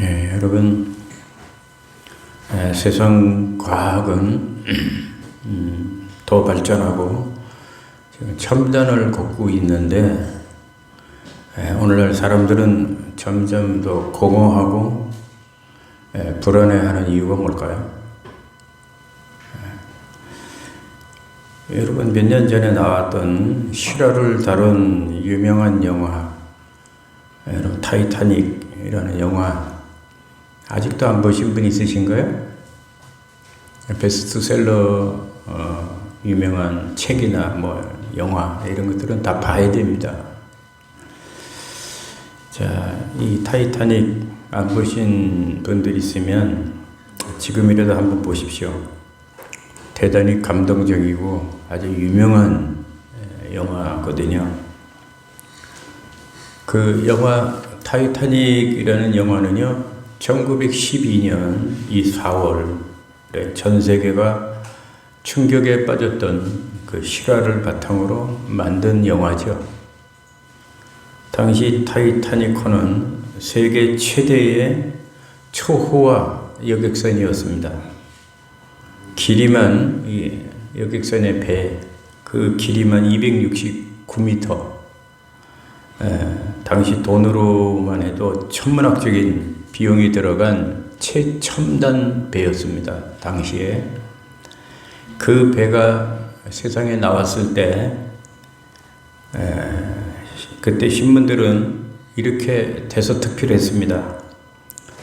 여러분, 세상 과학은 더 발전하고 지금 첨단을 걷고 있는데 오늘날 사람들은 점점 더 공허하고 불안해하는 이유가 뭘까요? 여러분, 몇 년 전에 나왔던 실화를 다룬 유명한 영화, 타이타닉이라는 영화 아직도 안 보신 분 있으신가요? 베스트셀러 유명한 책이나 영화 이런 것들은 다 봐야 됩니다. 자, 이 타이타닉 안 보신 분들 있으면 지금이라도 한번 보십시오. 대단히 감동적이고 아주 유명한 영화거든요. 그 영화 타이타닉이라는 영화는요, 1912년 이 4월에 전 세계가 충격에 빠졌던 그 실화를 바탕으로 만든 영화죠. 당시 타이타닉호는 세계 최대의 초호화 여객선이었습니다. 길이만, 여객선의 배, 그 길이만 269m. 당시 돈으로만 해도 천문학적인 비용이 들어간 최첨단 배였습니다. 당시에. 그 배가 세상에 나왔을 때, 그때 신문들은 이렇게 대서특필했습니다.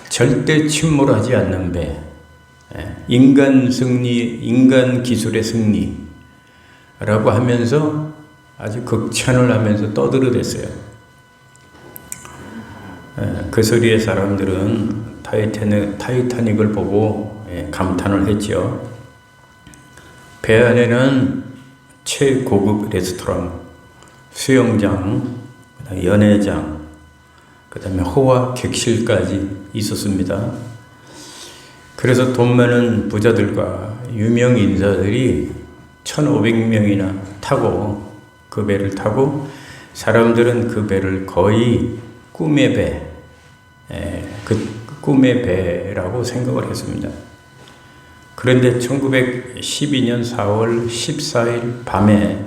절대 침몰하지 않는 배. 인간 승리, 인간 기술의 승리라고 하면서 아주 극찬을 하면서 떠들어댔어요. 그 소리에 사람들은 타이타닉을 보고 감탄을 했죠. 배 안에는 최고급 레스토랑, 수영장, 연회장, 그 다음에 호화 객실까지 있었습니다. 그래서 돈 많은 부자들과 유명 인사들이 1,500명이나 타고, 그 배를 타고, 사람들은 그 배를 거의 꿈의 배, 그 꿈의 배라고 생각을 했습니다. 그런데 1912년 4월 14일 밤에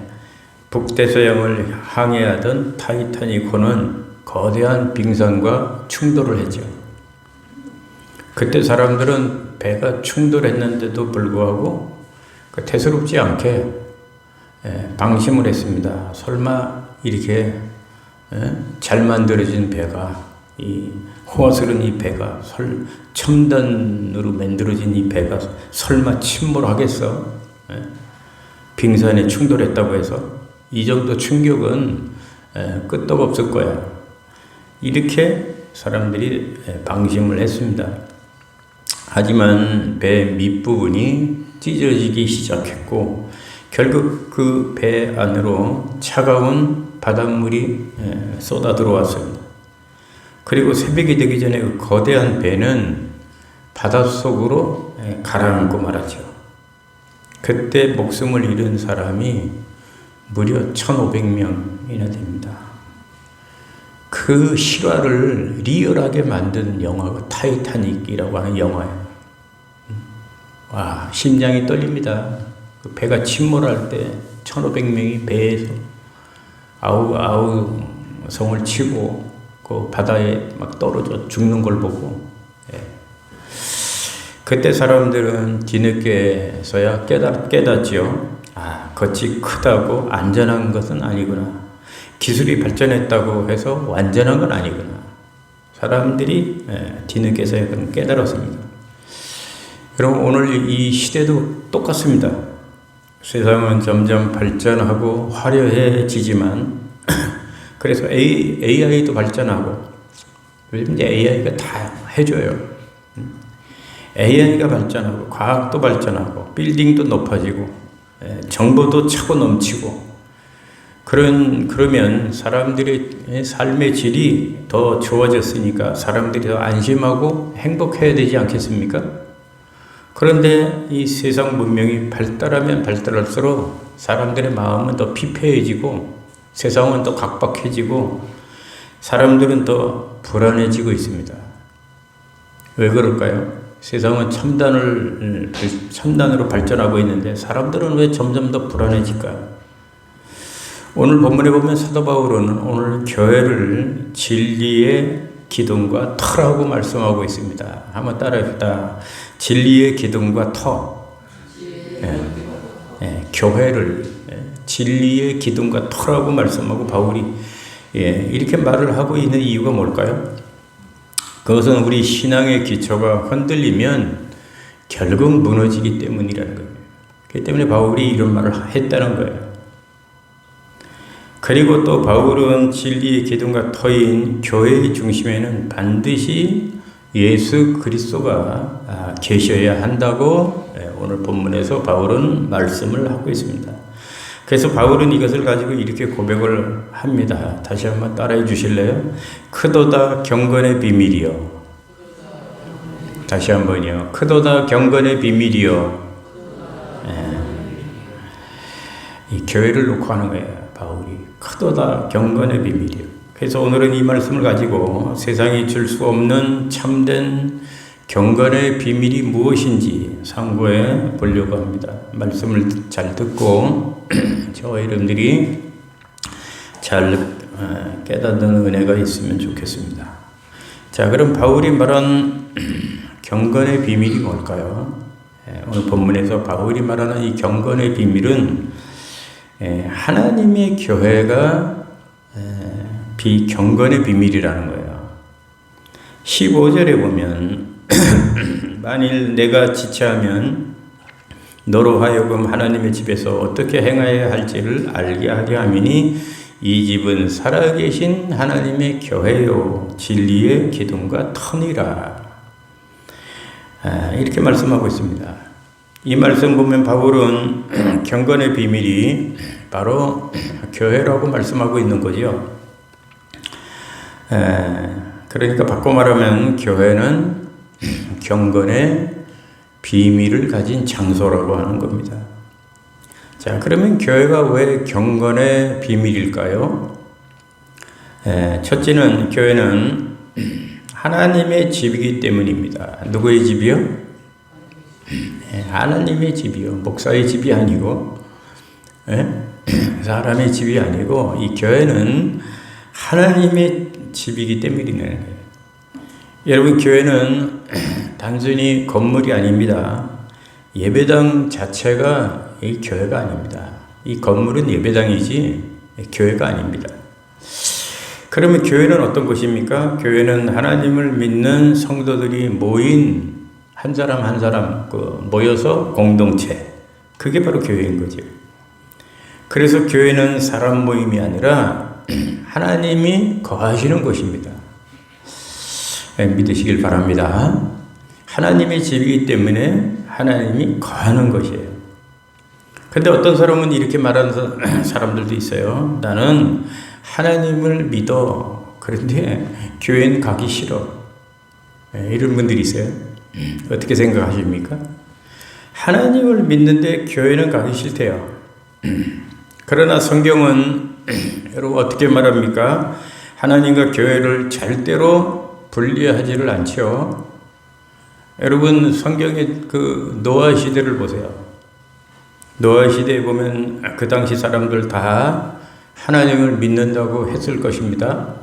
북대서양을 항해하던 타이타닉호는 거대한 빙산과 충돌을 했죠. 그때 사람들은 배가 충돌했는데도 불구하고 대수롭지 않게 방심을 했습니다. 설마 이렇게 잘 만들어진 배가, 이 호화스러운 이 배가, 첨단으로 만들어진 이 배가 설마 침몰하겠어? 빙산에 충돌했다고 해서 이 정도 충격은 끄떡없을 거야. 이렇게 사람들이 방심을 했습니다. 하지만 배 밑부분이 찢어지기 시작했고 결국 그 배 안으로 차가운 바닷물이 쏟아 들어왔습니다. 그리고 새벽이 되기 전에 그 거대한 배는 바닷속으로 가라앉고 말았죠. 그때 목숨을 잃은 사람이 무려 1,500명이나 됩니다. 그 실화를 리얼하게 만든 영화가 타이타닉이라고 하는 영화예요. 와, 심장이 떨립니다. 그 배가 침몰할 때 1,500명이 배에서 아우 성을 치고 그 바다에 막 떨어져 죽는 걸 보고, 그때 사람들은 뒤늦게서야 깨닫지요. 겉이 크다고 안전한 것은 아니구나. 기술이 발전했다고 해서 완전한 건 아니구나. 사람들이 뒤늦게서야 깨달았습니다. 여러분, 오늘 이 시대도 똑같습니다. 세상은 점점 발전하고 화려해지지만 그래서 AI도 발전하고 요즘 이제 AI가 다 해줘요. AI가 발전하고 과학도 발전하고 빌딩도 높아지고 정보도 차고 넘치고 그러면 사람들의 삶의 질이 더 좋아졌으니까 사람들이 더 안심하고 행복해야 되지 않겠습니까? 그런데 이 세상 문명이 발달하면 발달할수록 사람들의 마음은 더 피폐해지고 세상은 더 각박해지고 사람들은 더 불안해지고 있습니다. 왜 그럴까요? 세상은 첨단으로 발전하고 있는데 사람들은 왜 점점 더 불안해질까요? 오늘 본문에 보면 사도 바울은 오늘 교회를 진리의 기둥과 터라고 말씀하고 있습니다. 한번 따라합시다. 진리의 기둥과 터. 교회를 진리의 기둥과 터라고 말씀하고 바울이 이렇게 말을 하고 있는 이유가 뭘까요? 그것은 우리 신앙의 기초가 흔들리면 결국 무너지기 때문이라는 거예요. 그렇기 때문에 바울이 이런 말을 했다는 거예요. 그리고 또 바울은 진리의 기둥과 터인 교회의 중심에는 반드시 예수 그리스도가 계셔야 한다고 오늘 본문에서 바울은 말씀을 하고 있습니다. 그래서 바울은 이것을 가지고 이렇게 고백을 합니다. 다시 한번 따라해 주실래요? 크도다 경건의 비밀이요. 다시 한번요. 크도다 경건의 비밀이요. 이 교회를 놓고 하는 거예요. 바울이 크도다 경건의 비밀이요. 그래서 오늘은 이 말씀을 가지고 세상이 줄 수 없는 참된 경건의 비밀이 무엇인지 상고해 보려고 합니다. 말씀을 잘 듣고 저와 여러분들이 잘 깨닫는 은혜가 있으면 좋겠습니다. 자, 그럼 바울이 말한 경건의 비밀이 뭘까요? 오늘 본문에서 바울이 말하는 이 경건의 비밀은 하나님의 교회가 비경건의 비밀이라는 거예요. 15절에 보면 만일 내가 지체하면 너로 하여금 하나님의 집에서 어떻게 행하여야 할지를 알게 하게 하미니 이 집은 살아계신 하나님의 교회요 진리의 기둥과 터니라. 이렇게 말씀하고 있습니다. 이 말씀 보면 바울은 경건의 비밀이 바로 교회라고 말씀하고 있는 거죠. 그러니까 바꿔 말하면 교회는 경건의 비밀을 가진 장소라고 하는 겁니다. 자, 그러면 교회가 왜 경건의 비밀일까요? 첫째는 교회는 하나님의 집이기 때문입니다. 누구의 집이요? 하나님의 집이요. 목사의 집이 아니고 사람의 집이 아니고 이 교회는 하나님의 집이기 때문이네. 여러분, 교회는 단순히 건물이 아닙니다. 예배당 자체가 이 교회가 아닙니다. 이 건물은 예배당이지 교회가 아닙니다. 그러면 교회는 어떤 곳입니까? 교회는 하나님을 믿는 성도들이 모인 한 사람 한 사람 모여서 공동체, 그게 바로 교회인 거죠. 그래서 교회는 사람 모임이 아니라 하나님이 거하시는 곳입니다. 믿으시길 바랍니다. 하나님의 집이기 때문에 하나님이 거하는 것이에요. 근데 어떤 사람은 이렇게 말하는 사람들도 있어요. 나는 하나님을 믿어. 그런데 교회는 가기 싫어. 이런 분들이 있어요. 어떻게 생각하십니까? 하나님을 믿는데 교회는 가기 싫대요. 그러나 성경은 여러분 어떻게 말합니까? 하나님과 교회를 절대로 분리하지를 않죠. 여러분 성경의 그 노아 시대를 보세요. 노아 시대에 보면 그 당시 사람들 다 하나님을 믿는다고 했을 것입니다.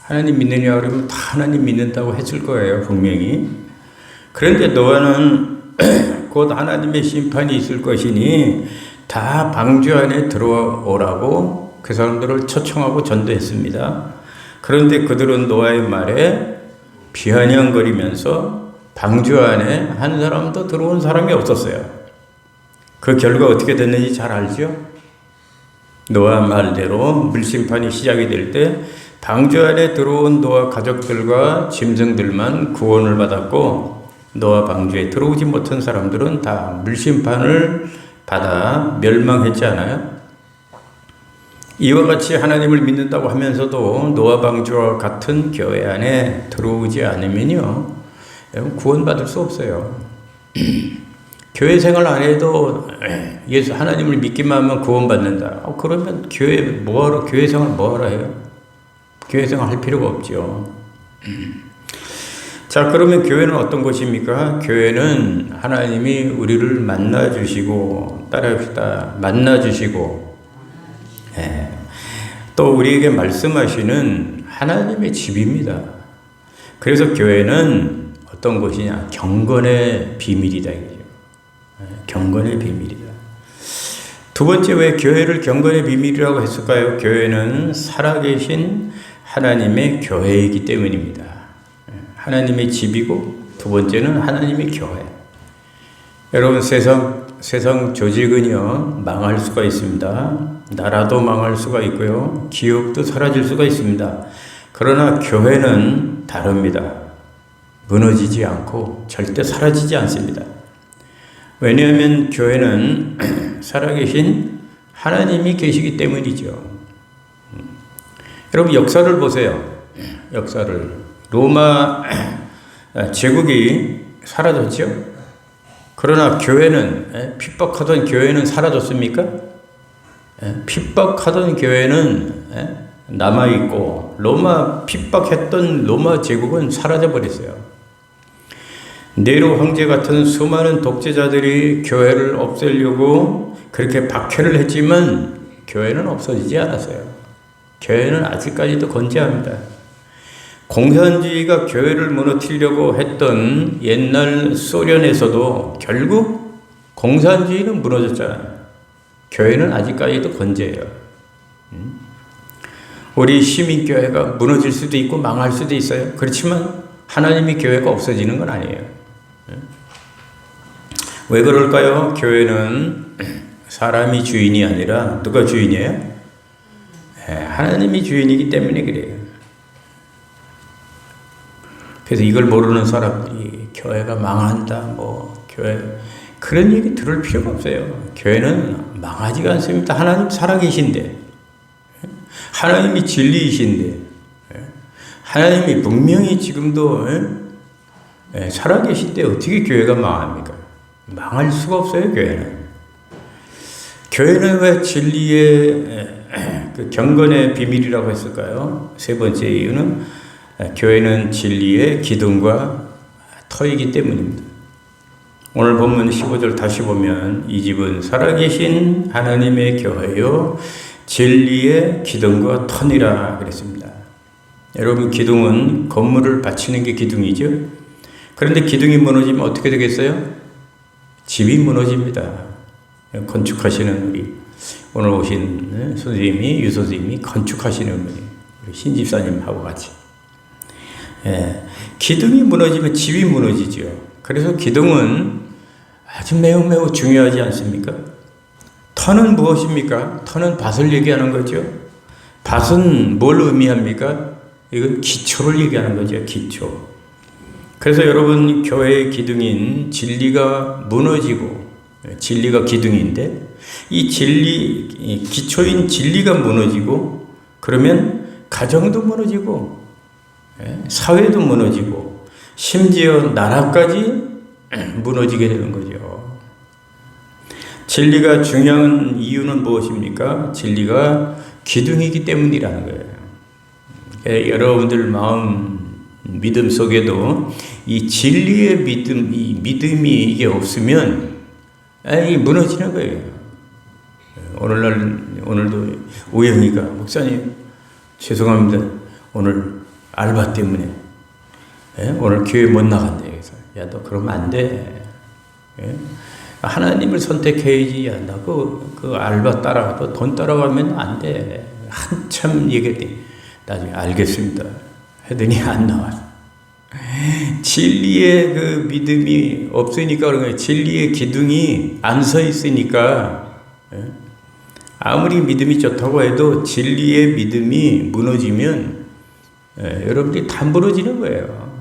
하나님 믿느냐 그러면 다 하나님 믿는다고 했을 거예요, 분명히. 그런데 노아는 곧 하나님의 심판이 있을 것이니 다 방주 안에 들어오라고 그 사람들을 초청하고 전도했습니다. 그런데 그들은 노아의 말에 비아냥거리면서 방주 안에 한 사람도 들어온 사람이 없었어요. 그 결과 어떻게 됐는지 잘 알죠? 노아 말대로 물심판이 시작이 될 때 방주 안에 들어온 노아 가족들과 짐승들만 구원을 받았고 노아 방주에 들어오지 못한 사람들은 다 물심판을 받아 멸망했지 않아요? 이와 같이 하나님을 믿는다고 하면서도 노아 방주와 같은 교회 안에 들어오지 않으면요, 구원받을 수 없어요. 교회 생활 안 해도 예수 하나님을 믿기만 하면 구원받는다. 그러면 교회 생활 뭐하러 해요? 교회 생활 할 필요가 없죠. 자, 그러면 교회는 어떤 곳입니까? 교회는 하나님이 우리를 만나주시고, 따라합시다. 만나주시고, 또 우리에게 말씀하시는 하나님의 집입니다. 그래서 교회는 어떤 곳이냐? 경건의 비밀이다. 경건의 비밀이다. 두 번째, 왜 교회를 경건의 비밀이라고 했을까요? 교회는 살아계신 하나님의 교회이기 때문입니다. 하나님의 집이고, 두 번째는 하나님의 교회. 여러분, 세상 조직은요, 망할 수가 있습니다. 나라도 망할 수가 있고요. 기업도 사라질 수가 있습니다. 그러나 교회는 다릅니다. 무너지지 않고 절대 사라지지 않습니다. 왜냐하면 교회는 살아계신 하나님이 계시기 때문이죠. 여러분, 역사를 보세요. 역사를. 로마 제국이 사라졌죠. 그러나 교회는, 핍박하던 교회는 사라졌습니까? 핍박하던 교회는 남아있고, 핍박했던 로마 제국은 사라져버렸어요. 네로 황제 같은 수많은 독재자들이 교회를 없애려고 그렇게 박해를 했지만 교회는 없어지지 않았어요. 교회는 아직까지도 건재합니다. 공산주의가 교회를 무너뜨리려고 했던 옛날 소련에서도 결국 공산주의는 무너졌잖아요. 교회는 아직까지도 건재해요. 우리 시민교회가 무너질 수도 있고 망할 수도 있어요. 그렇지만 하나님의 교회가 없어지는 건 아니에요. 왜 그럴까요? 교회는 사람이 주인이 아니라 누가 주인이에요? 하나님이 주인이기 때문에 그래요. 그래서 이걸 모르는 사람들이 교회가 망한다, 교회 그런 얘기 들을 필요가 없어요. 교회는 망하지가 않습니다. 하나님 살아계신데, 하나님이 진리이신데, 하나님이 분명히 지금도 살아계실 때 어떻게 교회가 망합니까? 망할 수가 없어요. 교회는 왜 진리의 그 경건의 비밀이라고 했을까요? 세 번째 이유는 교회는 진리의 기둥과 터이기 때문입니다. 오늘 본문 15절 다시 보면 이 집은 살아계신 하나님의 교회요 진리의 기둥과 터니라 그랬습니다. 여러분, 기둥은 건물을 받치는 게 기둥이죠. 그런데 기둥이 무너지면 어떻게 되겠어요? 집이 무너집니다. 건축하시는 우리 오늘 오신 선생님이, 유 선생님이 건축하시는 우리 신 집사님하고 같이. 기둥이 무너지면 집이 무너지죠. 그래서 기둥은 아주 매우 중요하지 않습니까? 터는 무엇입니까? 터는 밭을 얘기하는 거죠. 밭은 뭘 의미합니까? 이건 기초를 얘기하는 거죠. 기초. 그래서 여러분, 교회의 기둥인 진리가 무너지고, 진리가 기둥인데 이 기초인 진리가 무너지고, 그러면 가정도 무너지고 사회도 무너지고 심지어 나라까지 무너지게 되는 거죠. 진리가 중요한 이유는 무엇입니까? 진리가 기둥이기 때문이라는 거예요. 여러분들 마음 믿음 속에도 이 진리의 믿음이 이게 없으면 무너지는 거예요. 오늘도 우영이가 목사님 죄송합니다. 오늘 알바 때문에 오늘 교회 못 나간대. 그래서 야, 너 그러면 안 돼. 하나님을 선택해야지. 야, 나 그 알바 따라가도 돈 따라가면 안 돼. 한참 얘기했더니 나중에 알겠습니다. 하더니 안 나왔어. 진리의 그 믿음이 없으니까 그런 거예요. 진리의 기둥이 안 서 있으니까 아무리 믿음이 좋다고 해도 진리의 믿음이 무너지면 여러분들이 다 무너지는 거예요.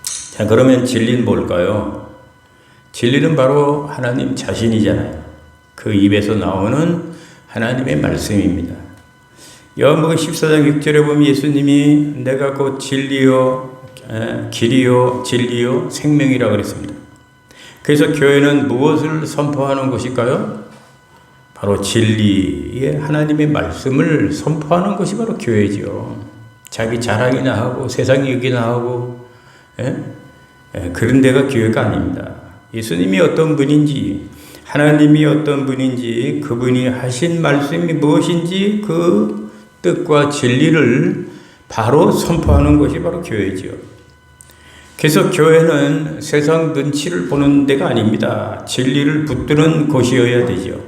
자, 그러면 진리는 뭘까요? 진리는 바로 하나님 자신이잖아요. 그 입에서 나오는 하나님의 말씀입니다. 요한복음 14장 6절에 보면 예수님이 내가 곧 진리요 길이요 진리요 생명이라고 그랬습니다. 그래서 교회는 무엇을 선포하는 것일까요? 바로 진리의 하나님의 말씀을 선포하는 것이 바로 교회죠. 자기 자랑이나 하고 세상 얘기나 하고 그런 데가 교회가 아닙니다. 예수님이 어떤 분인지, 하나님이 어떤 분인지, 그분이 하신 말씀이 무엇인지 그 뜻과 진리를 바로 선포하는 것이 바로 교회죠. 그래서 교회는 세상 눈치를 보는 데가 아닙니다. 진리를 붙드는 곳이어야 되죠.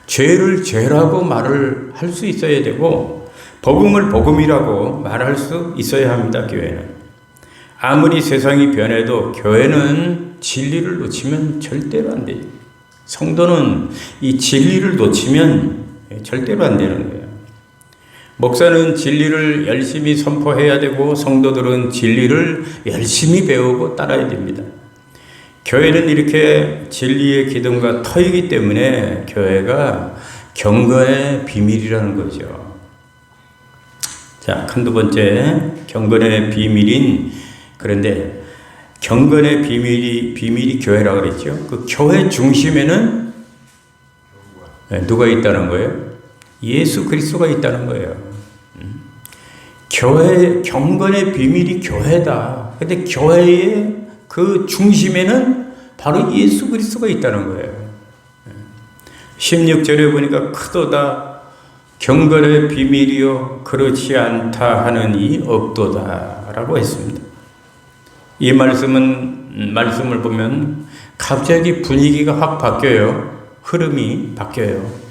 죄를 죄라고 말을 할 수 있어야 되고 복음을 복음이라고 말할 수 있어야 합니다. 교회는. 아무리 세상이 변해도 교회는 진리를 놓치면 절대로 안 돼요. 성도는 이 진리를 놓치면 절대로 안 되는 거예요. 목사는 진리를 열심히 선포해야 되고 성도들은 진리를 열심히 배우고 따라야 됩니다. 교회는 이렇게 진리의 기둥과 터이기 때문에 교회가 경건의 비밀이라는 거죠. 자, 한두 번째 경건의 비밀인, 그런데 경건의 비밀이 교회라고 그랬죠. 그 교회 중심에는 누가 있다는 거예요? 예수 그리스도가 있다는 거예요. 경건의 비밀이 교회다. 근데 교회의 그 중심에는 바로 예수 그리스도가 있다는 거예요. 16절에 보니까 크도다 경건의 비밀이요 그렇지 않다 하느니 없도다 라고 했습니다. 이 말씀을 보면 갑자기 분위기가 확 바뀌어요. 흐름이 바뀌어요.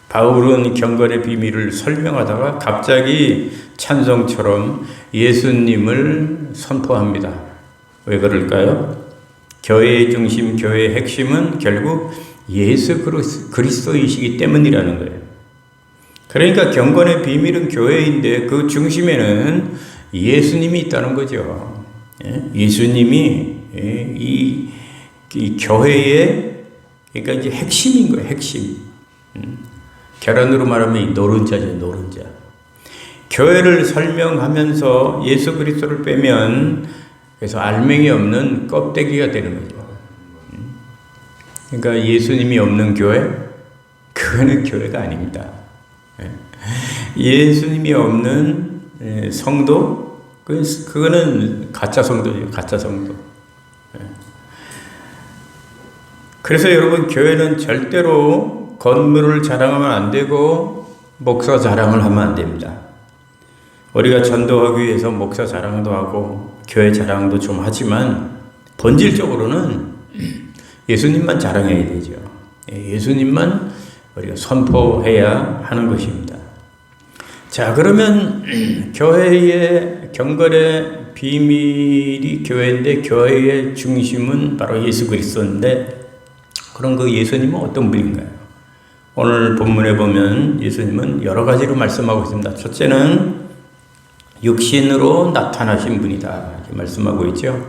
바울은 경건의 비밀을 설명하다가 갑자기 찬송처럼 예수님을 선포합니다. 왜 그럴까요? 교회의 중심, 교회의 핵심은 결국 예수 그리스도이시기 때문이라는 거예요. 그러니까 경건의 비밀은 교회인데 그 중심에는 예수님이 있다는 거죠. 예수님이 이 교회의 그러니까 이제 핵심인 거예요. 핵심. 결론으로 말하면 이 노른자죠. 노른자. 교회를 설명하면서 예수 그리스도를 빼면 그래서 알맹이 없는 껍데기가 되는 거죠. 그러니까 예수님이 없는 교회, 그거는 교회가 아닙니다. 예수님이 없는 성도, 그거는 가짜 성도죠. 가짜 성도. 그래서 여러분, 교회는 절대로 건물을 자랑하면 안 되고 목사 자랑을 하면 안 됩니다. 우리가 전도하기 위해서 목사 자랑도 하고 교회 자랑도 좀 하지만 본질적으로는 예수님만 자랑해야 되죠. 예수님만 우리가 선포해야 하는 것입니다. 자, 그러면 교회의 경건의 비밀이 교회인데 교회의 중심은 바로 예수 그리스도인데 그럼 그 예수님은 어떤 분인가요? 오늘 본문에 보면 예수님은 여러 가지로 말씀하고 있습니다. 첫째는 육신으로 나타나신 분이다 이렇게 말씀하고 있죠.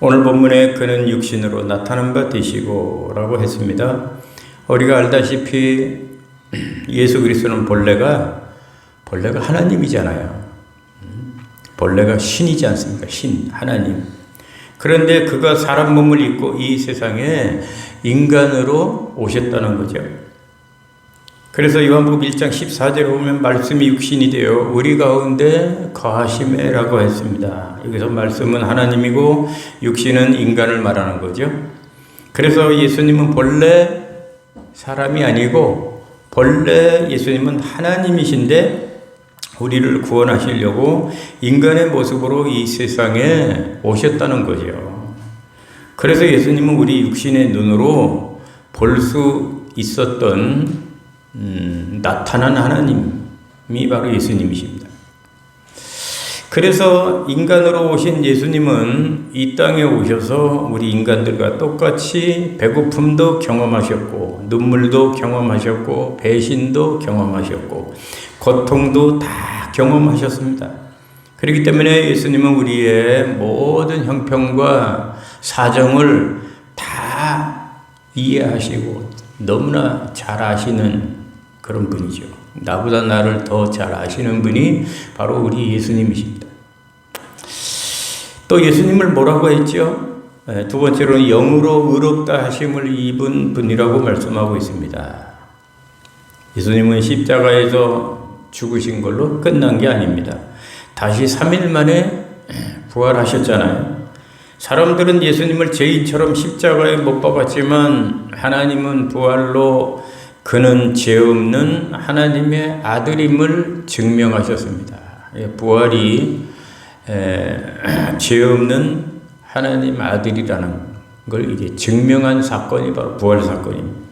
오늘 본문에 그는 육신으로 나타난 바 되시고 라고 했습니다. 우리가 알다시피 예수 그리스도는 본래가 하나님이잖아요. 본래가 신이지 않습니까? 신, 하나님. 그런데 그가 사람 몸을 입고 이 세상에 인간으로 오셨다는 거죠. 그래서 요한복음 1장 14절에 보면 말씀이 육신이 되어 우리 가운데 거하심에라고 했습니다. 여기서 말씀은 하나님이고 육신은 인간을 말하는 거죠. 그래서 예수님은 본래 사람이 아니고 본래 예수님은 하나님이신데 우리를 구원하시려고 인간의 모습으로 이 세상에 오셨다는 거죠. 그래서 예수님은 우리 육신의 눈으로 볼 수 있었던 나타난 하나님이 바로 예수님이십니다. 그래서 인간으로 오신 예수님은 이 땅에 오셔서 우리 인간들과 똑같이 배고픔도 경험하셨고 눈물도 경험하셨고 배신도 경험하셨고 고통도 다 경험하셨습니다. 그렇기 때문에 예수님은 우리의 모든 형편과 사정을 다 이해하시고 너무나 잘 아시는 그런 분이죠. 나보다 나를 더 잘 아시는 분이 바로 우리 예수님이십니다. 또 예수님을 뭐라고 했죠? 두 번째로는 영으로 의롭다 하심을 입은 분이라고 말씀하고 있습니다. 예수님은 십자가에서 죽으신 걸로 끝난 게 아닙니다. 다시 3일 만에 부활하셨잖아요. 사람들은 예수님을 죄인처럼 십자가에 못 박았지만 하나님은 부활로 그는 죄 없는 하나님의 아들임을 증명하셨습니다. 부활이 죄 없는 하나님 아들이라는 걸 이게 증명한 사건이 바로 부활 사건입니다.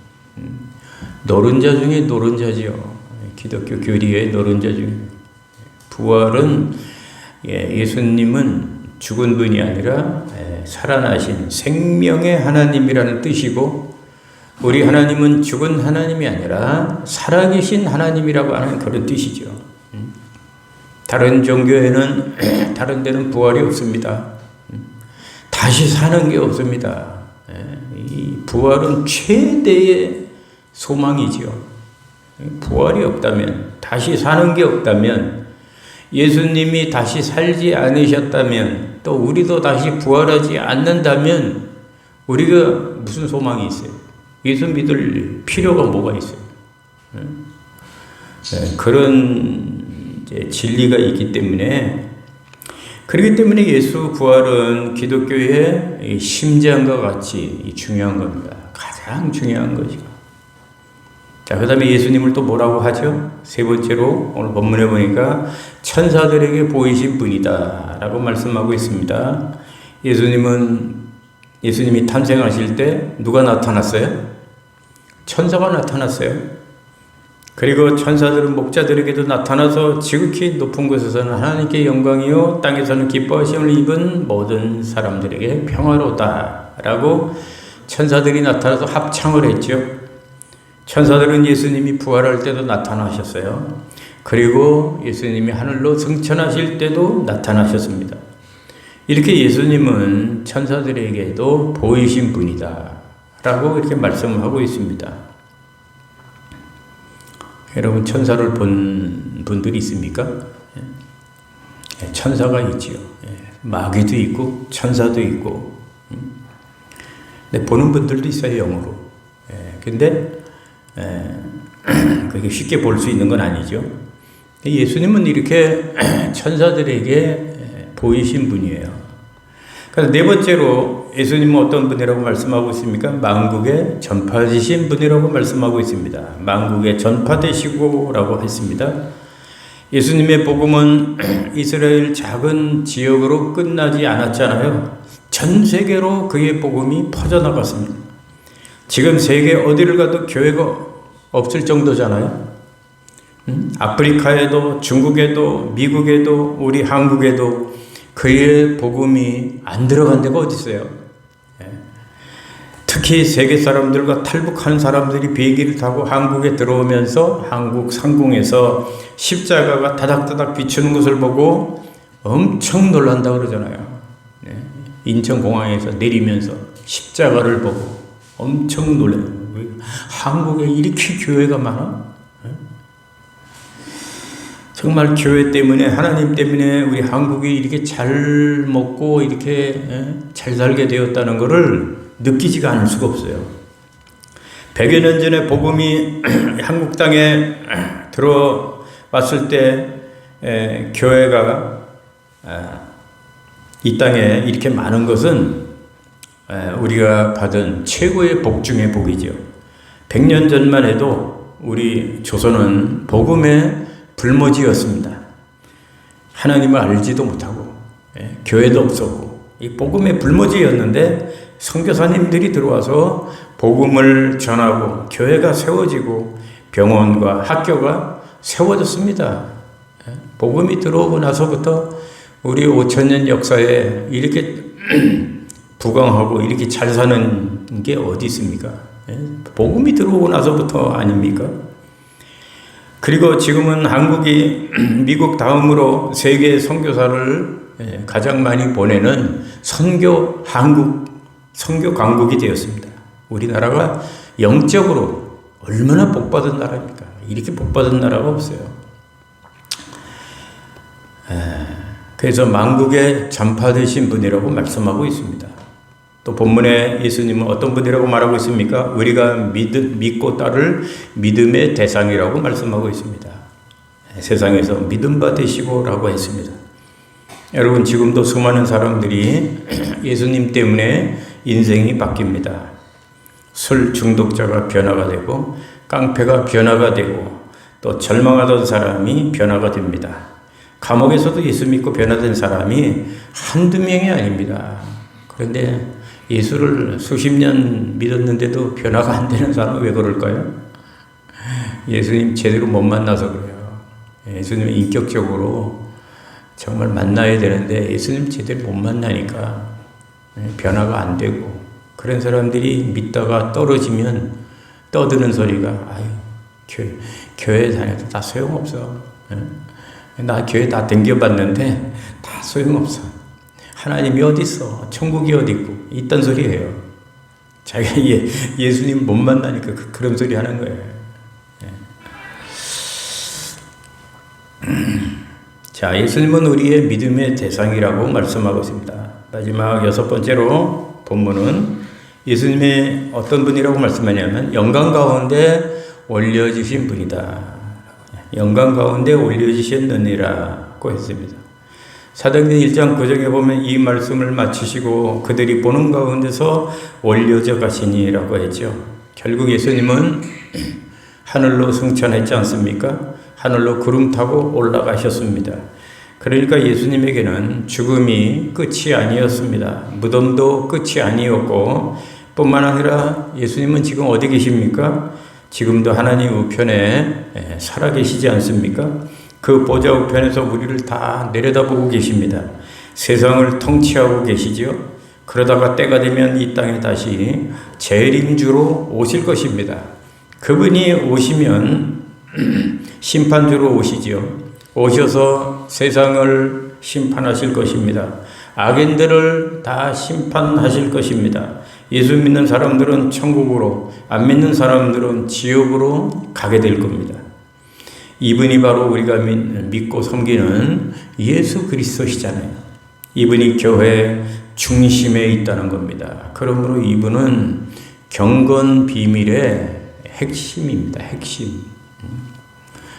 노른자 중에 노른자지요. 기독교 교리의 노른자 중에. 부활은 예수님은 죽은 분이 아니라 살아나신 생명의 하나님이라는 뜻이고, 우리 하나님은 죽은 하나님이 아니라 살아계신 하나님이라고 하는 그런 뜻이죠. 다른 종교에는 다른 데는 부활이 없습니다. 다시 사는 게 없습니다. 이 부활은 최대의 소망이지요. 부활이 없다면, 다시 사는 게 없다면, 예수님이 다시 살지 않으셨다면, 또 우리도 다시 부활하지 않는다면 우리가 무슨 소망이 있어요? 예수 믿을 필요가 뭐가 있어요? 그런 진리가 있기 때문에, 그렇기 때문에 예수 부활은 기독교의 심장과 같이 중요한 겁니다. 가장 중요한 거죠. 자, 그 다음에 예수님을 또 뭐라고 하죠? 세 번째로 오늘 본문에 보니까 천사들에게 보이신 분이다 라고 말씀하고 있습니다. 예수님이 탄생하실 때 누가 나타났어요? 천사가 나타났어요. 그리고 천사들은 목자들에게도 나타나서 지극히 높은 곳에서는 하나님께 영광이요 땅에서는 기뻐하심을 입은 모든 사람들에게 평화로다 라고 천사들이 나타나서 합창을 했죠. 천사들은 예수님이 부활할 때도 나타나셨어요. 그리고 예수님이 하늘로 승천하실 때도 나타나셨습니다. 이렇게 예수님은 천사들에게도 보이신 분이다 라고 이렇게 말씀을 하고 있습니다. 여러분, 천사를 본 분들이 있습니까? 천사가 있지요. 마귀도 있고 천사도 있고, 근데 보는 분들도 있어요, 영으로. 근데 그게 쉽게 볼 수 있는 건 아니죠. 예수님은 이렇게 천사들에게 보이신 분이에요. 그래서 네 번째로 예수님은 어떤 분이라고 말씀하고 있습니까? 만국의 전파되신 분이라고 말씀하고 있습니다. 만국의 전파되시고라고 했습니다. 예수님의 복음은 이스라엘 작은 지역으로 끝나지 않았잖아요. 전 세계로 그의 복음이 퍼져나갔습니다. 지금 세계 어디를 가도 교회가 없을 정도잖아요. 아프리카에도, 중국에도, 미국에도, 우리 한국에도 그의 복음이 안 들어간 데가 어디 있어요? 특히 세계 사람들과 탈북한 사람들이 비행기를 타고 한국에 들어오면서 한국 상공에서 십자가가 다닥다닥 비추는 것을 보고 엄청 놀란다고 그러잖아요. 인천공항에서 내리면서 십자가를 보고 엄청 놀라요. 한국에 이렇게 교회가 많아? 정말 교회 때문에, 하나님 때문에 우리 한국이 이렇게 잘 먹고 이렇게 잘 살게 되었다는 것을 느끼지가 않을 수가 없어요. 100여 년 전에 복음이 한국 땅에 들어왔을 때 교회가 이 땅에 이렇게 많은 것은 우리가 받은 최고의 복 중의 복이죠. 100년 전만 해도 우리 조선은 복음의 불모지였습니다. 하나님을 알지도 못하고 교회도 없었고 이 복음의 불모지였는데 선교사님들이 들어와서 복음을 전하고 교회가 세워지고 병원과 학교가 세워졌습니다. 복음이 들어오고 나서부터 우리 5,000년 역사에 이렇게 부강하고 이렇게 잘 사는 게 어디 있습니까? 복음이 들어오고 나서부터 아닙니까? 그리고 지금은 한국이 미국 다음으로 세계 선교사를 가장 많이 보내는 선교 강국이 되었습니다. 우리나라가 영적으로 얼마나 복받은 나라입니까? 이렇게 복받은 나라가 없어요. 그래서 만국에 전파되신 분이라고 말씀하고 있습니다. 또 본문에 예수님은 어떤 분이라고 말하고 있습니까? 우리가 믿고 따를 믿음의 대상이라고 말씀하고 있습니다. 세상에서 믿음 받으시고라고 했습니다. 여러분, 지금도 수많은 사람들이 예수님 때문에 인생이 바뀝니다. 술 중독자가 변화가 되고, 깡패가 변화가 되고, 또 절망하던 사람이 변화가 됩니다. 감옥에서도 예수 믿고 변화된 사람이 한두 명이 아닙니다. 그런데 예수를 수십 년 믿었는데도 변화가 안 되는 사람은 왜 그럴까요? 예수님 제대로 못 만나서 그래요. 예수님 인격적으로 정말 만나야 되는데 예수님 제대로 못 만나니까 변화가 안 되고, 그런 사람들이 믿다가 떨어지면 떠드는 소리가, 아유, 교회 다녀도 다 소용없어. 나 교회 다 댕겨봤는데 다 소용없어. 하나님이 어디 있어? 천국이 어디 있고? 이딴 소리예요. 자기가 예수님 못 만나니까 그런 소리 하는 거예요. 자, 예수님은 우리의 믿음의 대상이라고 말씀하고 있습니다. 마지막 6번째로 본문은 예수님의 어떤 분이라고 말씀하냐면 영광 가운데 올려주신 분이다. 영광 가운데 올려주셨느니라고 했습니다. 사도행전 1장 9절에 보면 이 말씀을 마치시고 그들이 보는 가운데서 올려져 가시니라고 했죠. 결국 예수님은 하늘로 승천했지 않습니까? 하늘로 구름 타고 올라가셨습니다. 그러니까 예수님에게는 죽음이 끝이 아니었습니다. 무덤도 끝이 아니었고, 뿐만 아니라 예수님은 지금 어디 계십니까? 지금도 하나님 우편에 살아계시지 않습니까? 그 보좌 우편에서 우리를 다 내려다보고 계십니다. 세상을 통치하고 계시죠. 그러다가 때가 되면 이 땅에 다시 재림주로 오실 것입니다. 그분이 오시면 심판주로 오시죠. 오셔서 세상을 심판하실 것입니다. 악인들을 다 심판하실 것입니다. 예수 믿는 사람들은 천국으로, 안 믿는 사람들은 지옥으로 가게 될 겁니다. 이분이 바로 우리가 믿고 섬기는 예수 그리스도시잖아요. 이분이 교회 중심에 있다는 겁니다. 그러므로 이분은 경건 비밀의 핵심입니다. 핵심.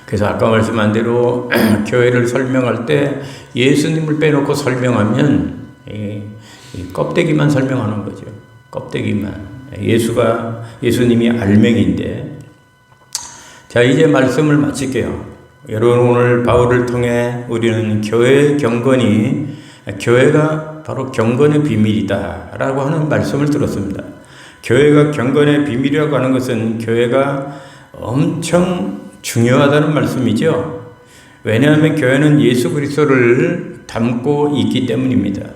그래서 아까 말씀한 대로 교회를 설명할 때 예수님을 빼놓고 설명하면 껍데기만 설명하는 거죠. 껍데기만. 예수님이 알맹이인데. 자, 이제 말씀을 마칠게요. 여러분, 오늘 바울을 통해 우리는 교회의 경건이, 교회가 바로 경건의 비밀이다 라고 하는 말씀을 들었습니다. 교회가 경건의 비밀이라고 하는 것은 교회가 엄청 중요하다는 말씀이죠. 왜냐하면 교회는 예수 그리스도를 담고 있기 때문입니다.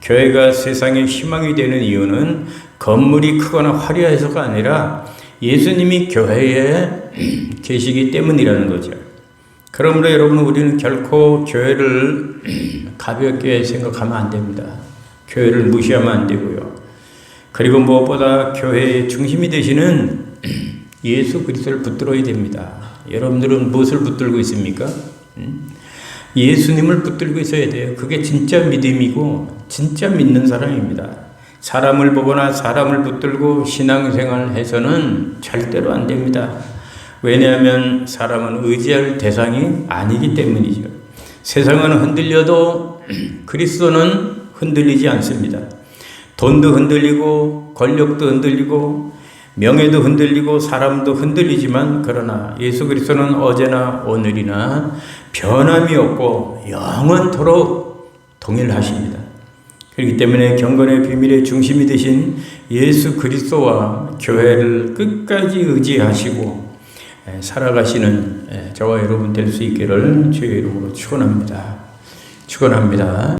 교회가 세상의 희망이 되는 이유는 건물이 크거나 화려해서가 아니라 예수님이 교회에 계시기 때문이라는 거죠. 그러므로 여러분, 우리는 결코 교회를 가볍게 생각하면 안 됩니다. 교회를 무시하면 안 되고요. 그리고 무엇보다 교회의 중심이 되시는 예수 그리스도를 붙들어야 됩니다. 여러분들은 무엇을 붙들고 있습니까? 예수님을 붙들고 있어야 돼요. 그게 진짜 믿음이고 진짜 믿는 사람입니다. 사람을 보거나 사람을 붙들고 신앙생활 해서는 절대로 안 됩니다. 왜냐하면 사람은 의지할 대상이 아니기 때문이죠. 세상은 흔들려도 그리스도는 흔들리지 않습니다. 돈도 흔들리고 권력도 흔들리고 명예도 흔들리고 사람도 흔들리지만, 그러나 예수 그리스도는 어제나 오늘이나 변함이 없고 영원토록 동일하십니다. 그렇기 때문에 경건의 비밀의 중심이 되신 예수 그리스도와 교회를 끝까지 의지하시고 살아가시는 저와 여러분 될 수 있기를 주의 이름으로 축원합니다. 축원합니다.